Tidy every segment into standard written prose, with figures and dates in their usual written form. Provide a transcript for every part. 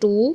2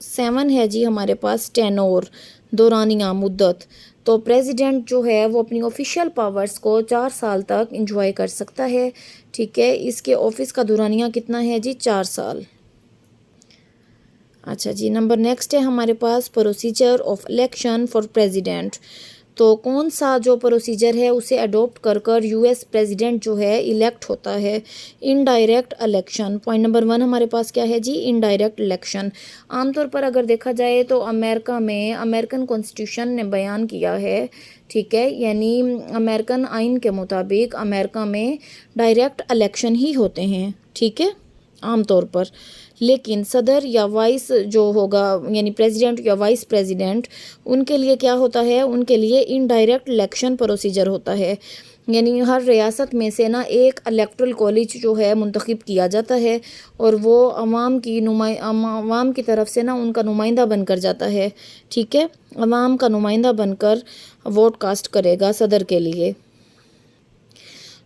7 ہے جی ہمارے پاس ٹینور، دورانیہ مدت. تو پریزیڈنٹ جو ہے وہ اپنی آفیشیل پاورز کو 4 سال تک انجوائے کر سکتا ہے. ٹھیک ہے، اس کے آفس کا دورانیہ کتنا ہے جی؟ 4 سال. اچھا جی، نمبر نیکسٹ ہے ہمارے پاس procedure of election for president. تو کون سا جو پروسیجر ہے اسے اڈاپٹ کر یو ایس پریزیڈنٹ جو ہے الیکٹ ہوتا ہے؟ Indirect election. پوائنٹ نمبر 1 ہمارے پاس کیا ہے جی؟ Indirect election. عام طور پر اگر دیکھا جائے تو امریکہ میں امریکن کانسٹیٹیوشن نے بیان کیا ہے، ٹھیک ہے، یعنی امریکن آئین کے مطابق امریکہ میں ڈائریکٹ الیکشن ہی ہوتے ہیں، ٹھیک ہے، عام طور پر. لیکن صدر یا وائس جو ہوگا، یعنی پریزیڈنٹ یا وائس پریزیڈنٹ، ان کے لیے کیا ہوتا ہے؟ ان کے لیے انڈائریکٹ الیکشن پروسیجر ہوتا ہے. یعنی ہر ریاست میں سے نا ایک الیکٹرل کالج جو ہے منتخب کیا جاتا ہے، اور وہ عوام کی طرف سے نا ان کا نمائندہ بن کر جاتا ہے، ٹھیک ہے، عوام کا نمائندہ بن کر ووٹ کاسٹ کرے گا صدر کے لیے.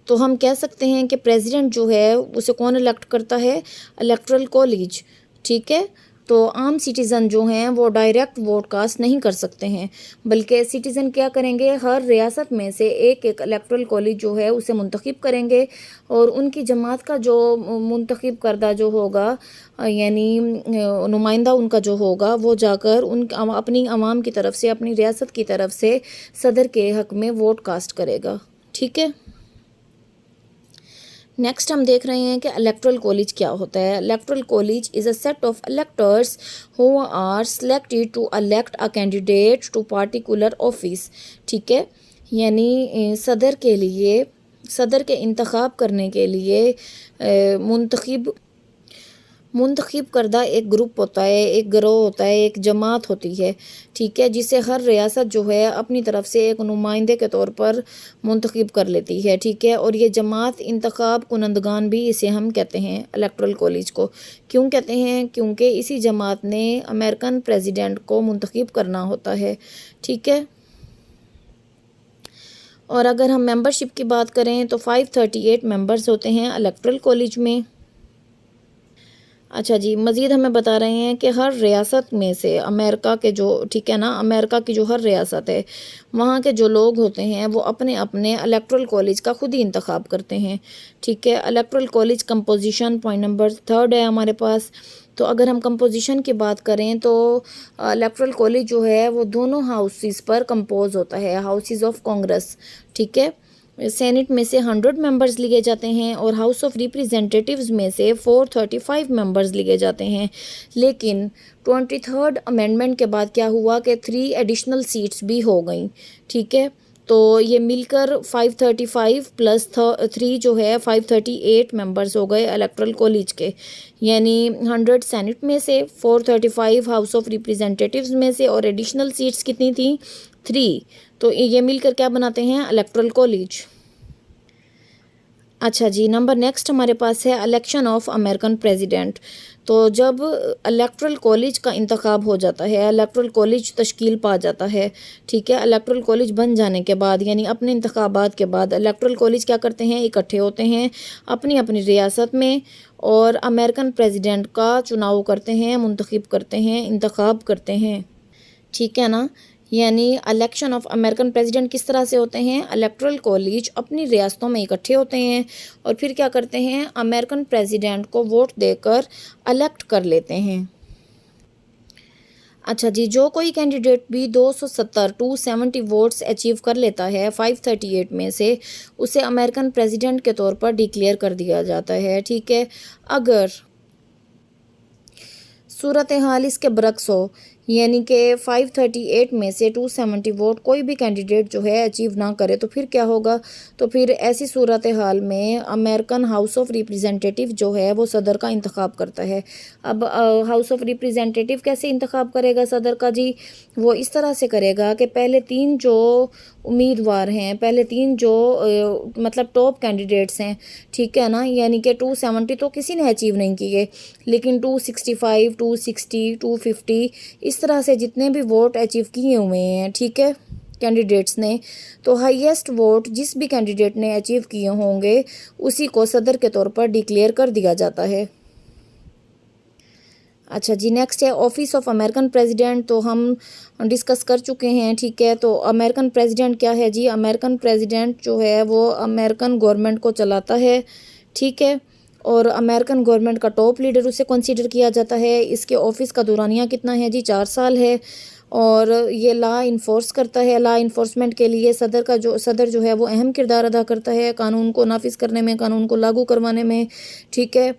تو ہم کہہ سکتے ہیں کہ پریزیڈنٹ جو ہے اسے کون الیکٹ کرتا ہے؟ الیکٹرل کالج، ٹھیک ہے. تو عام سٹیزن جو ہیں وہ ڈائریکٹ ووٹ کاسٹ نہیں کر سکتے ہیں، بلکہ سٹیزن کیا کریں گے؟ ہر ریاست میں سے ایک الیکٹرل کالج جو ہے اسے منتخب کریں گے، اور ان کی جماعت کا جو منتخب کردہ جو ہوگا، یعنی نمائندہ ان کا جو ہوگا، وہ جا کر اپنی عوام کی طرف سے، اپنی ریاست کی طرف سے صدر کے حق میں ووٹ کاسٹ کرے گا، ٹھیک ہے. نیکسٹ ہم دیکھ رہے ہیں کہ الیکٹرل کالج کیا ہوتا ہے. Electoral college is a set of electors who are selected to elect a candidate to particular office. ٹھیک ہے، یعنی صدر کے انتخاب کرنے کے لیے منتخب کردہ ایک گروپ ہوتا ہے، ایک گروہ ہوتا ہے، ایک جماعت ہوتی ہے، ٹھیک ہے، جسے ہر ریاست جو ہے اپنی طرف سے ایک نمائندے کے طور پر منتخب کر لیتی ہے، ٹھیک ہے. اور یہ جماعت انتخاب کنندگان بھی اسے ہم کہتے ہیں الیکٹرل کالج کو. کیوں کہتے ہیں؟ کیونکہ اسی جماعت نے امریکن پریزیڈنٹ کو منتخب کرنا ہوتا ہے، ٹھیک ہے. اور اگر ہم ممبرشپ کی بات کریں تو 538 ممبرز ہوتے ہیں الیکٹرل کالج میں. اچھا جی، مزید ہمیں بتا رہے ہیں کہ ہر ریاست میں سے امریکہ کے جو، ٹھیک ہے نا، امریکہ کی جو ہر ریاست ہے وہاں کے جو لوگ ہوتے ہیں وہ اپنے اپنے الیکٹرل کالج کا خود ہی انتخاب کرتے ہیں، ٹھیک ہے. Electoral college composition point number 3 ہے ہمارے پاس. تو اگر ہم کمپوزیشن کی بات کریں تو الیکٹرل کالج جو ہے وہ دونوں ہاؤسز پر کمپوز ہوتا ہے، ہاؤسز آف کانگریس، ٹھیک ہے. سینٹ میں سے 100 ممبرز لیے جاتے ہیں، اور ہاؤس آف ریپریزنٹیٹیوز میں سے 435 ممبرز لیے جاتے ہیں. لیکن 23rd امینڈمنٹ کے بعد کیا ہوا کہ 3 ایڈیشنل سیٹس بھی ہو گئیں، ٹھیک ہے. تو یہ مل کر 535 پلس 3 جو ہے 538 ممبرز ہو گئے الیکٹرل کالج کے. یعنی 100 سینٹ میں سے، 435 ہاؤس آف ریپریزنٹیٹیوز میں سے، اور ایڈیشنل سیٹس کتنی تھیں؟ 3. تو یہ مل کر کیا بناتے ہیں؟ Electoral college. اچھا جی، نمبر نیکسٹ ہمارے پاس ہے الیکشن آف امریکن پریزیڈنٹ. تو جب الیکٹرل کالج کا انتخاب ہو جاتا ہے، الیکٹرل کالج تشکیل پا جاتا ہے، ٹھیک ہے، الیکٹرل کالج بن جانے کے بعد، یعنی اپنے انتخابات کے بعد الیکٹرل کالج کیا کرتے ہیں؟ اکٹھے ہوتے ہیں اپنی اپنی ریاست میں، اور امریکن پریزیڈنٹ کا چناؤ کرتے ہیں، منتخب کرتے ہیں، انتخاب کرتے ہیں، ٹھیک ہے نا. یعنی الیکشن آف امریکن پریزیڈنٹ کس طرح سے ہوتے ہیں؟ الیکٹرل کالج اپنی ریاستوں میں اکٹھے ہوتے ہیں، اور پھر کیا کرتے ہیں؟ امریکن پریزیڈنٹ کو ووٹ دے کر الیکٹ کر لیتے ہیں. اچھا جی، جو کوئی کینڈیڈیٹ بھی 270 ووٹس اچیو کر لیتا ہے 538 میں سے، اسے امریکن پریزیڈنٹ کے طور پر ڈکلیئر کر دیا جاتا ہے، ٹھیک ہے. اگر صورتحال اس کے برعکس ہو، یعنی کہ 538 میں سے 270 ووٹ کوئی بھی کینڈیڈیٹ جو ہے اچیو نہ کرے، تو پھر کیا ہوگا؟ تو پھر ایسی صورتحال میں امریکن ہاؤس آف ریپریزنٹیٹیو جو ہے وہ صدر کا انتخاب کرتا ہے. اب ہاؤس آف ریپریزنٹیٹیو کیسے انتخاب کرے گا صدر کا جی؟ وہ اس طرح سے کرے گا کہ پہلے 3 جو امیدوار ہیں، پہلے 3 جو مطلب ٹاپ کینڈیڈیٹس ہیں، ٹھیک ہے نا، یعنی کہ 270 تو کسی نے اچیو نہیں کیے، لیکن 265 260 250 اس طرح سے جتنے بھی ووٹ اچیو کیے ہوئے ہیں، ٹھیک ہے، کینڈیڈیٹس نے، تو ہائیسٹ ووٹ جس بھی کینڈیڈیٹ نے اچیو کیے ہوں گے اسی کو صدر کے طور پر ڈکلیئر کر دیا جاتا ہے. اچھا جی، نیکسٹ ہے آفس آف امریکن پریزیڈنٹ، تو ہم ڈسکس کر چکے ہیں، ٹھیک ہے۔ تو امریکن پریزیڈنٹ کیا ہے جی؟ امریکن پریزیڈنٹ جو ہے وہ امریکن گورنمنٹ کو چلاتا ہے، ٹھیک ہے، اور امریکن گورنمنٹ کا ٹاپ لیڈر اسے کنسیڈر کیا جاتا ہے۔ اس کے آفس کا دورانیہ کتنا ہے جی؟ 4 سال ہے، اور یہ لا انفورس کرتا ہے۔ لا انفورسمنٹ کے لیے صدر جو ہے وہ اہم کردار ادا کرتا ہے، قانون کو نافذ کرنے میں، قانون کو لاگو کروانے میں، ٹھیک ہے۔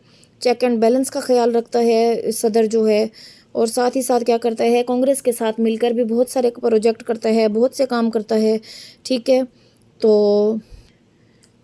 چیک اینڈ بیلنس کا خیال رکھتا ہے صدر جو ہے، اور ساتھ ہی ساتھ کیا کرتا ہے؟ کانگریس کے ساتھ مل کر بھی بہت سارے پروجیکٹ کرتا ہے، بہت سے کام کرتا ہے، ٹھیک ہے۔ تو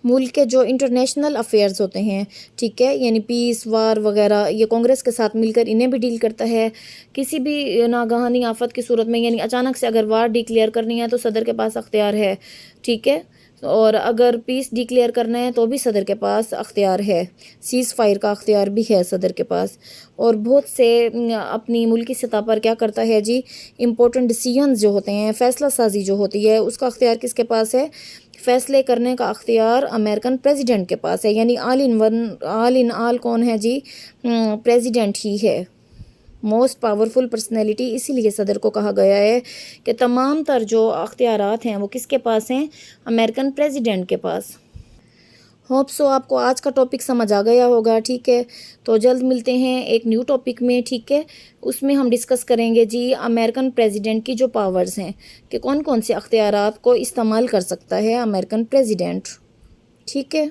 ملک کے جو انٹرنیشنل افیئرز ہوتے ہیں، ٹھیک ہے، یعنی پیس، وار وغیرہ، یہ کانگریس کے ساتھ مل کر انہیں بھی ڈیل کرتا ہے۔ کسی بھی ناگہانی آفت کی صورت میں، یعنی اچانک سے اگر وار ڈیکلیئر کرنی ہے تو صدر کے پاس اختیار ہے، ٹھیک ہے، اور اگر پیس ڈیکلیئر کرنا ہے تو بھی صدر کے پاس اختیار ہے، سیز فائر کا اختیار بھی ہے صدر کے پاس۔ اور بہت سے اپنی ملکی سطح پر کیا کرتا ہے جی؟ امپورٹنٹ ڈیسیژنز جو ہوتے ہیں، فیصلہ سازی جو ہوتی ہے، اس کا اختیار کس کے پاس ہے؟ فیصلے کرنے کا اختیار امریکن پریزیڈنٹ کے پاس ہے، یعنی آل ان آل کون ہے جی؟ پریزیڈنٹ ہی ہے، موسٹ پاورفل پرسنالٹی۔ اسی لیے صدر کو کہا گیا ہے کہ تمام تر جو اختیارات ہیں وہ کس کے پاس ہیں؟ امریکن پریزیڈنٹ کے پاس۔ ہوپ سو آپ کو آج کا ٹاپک سمجھ آ گیا ہوگا، ٹھیک ہے۔ تو جلد ملتے ہیں ایک نیو ٹاپک میں، ٹھیک ہے۔ اس میں ہم ڈسکس کریں گے جی امریکن پریزیڈنٹ کی جو پاورز ہیں، کہ کون کون سے اختیارات کو استعمال کر سکتا ہے امریکن پریزیڈنٹ، ٹھیک ہے۔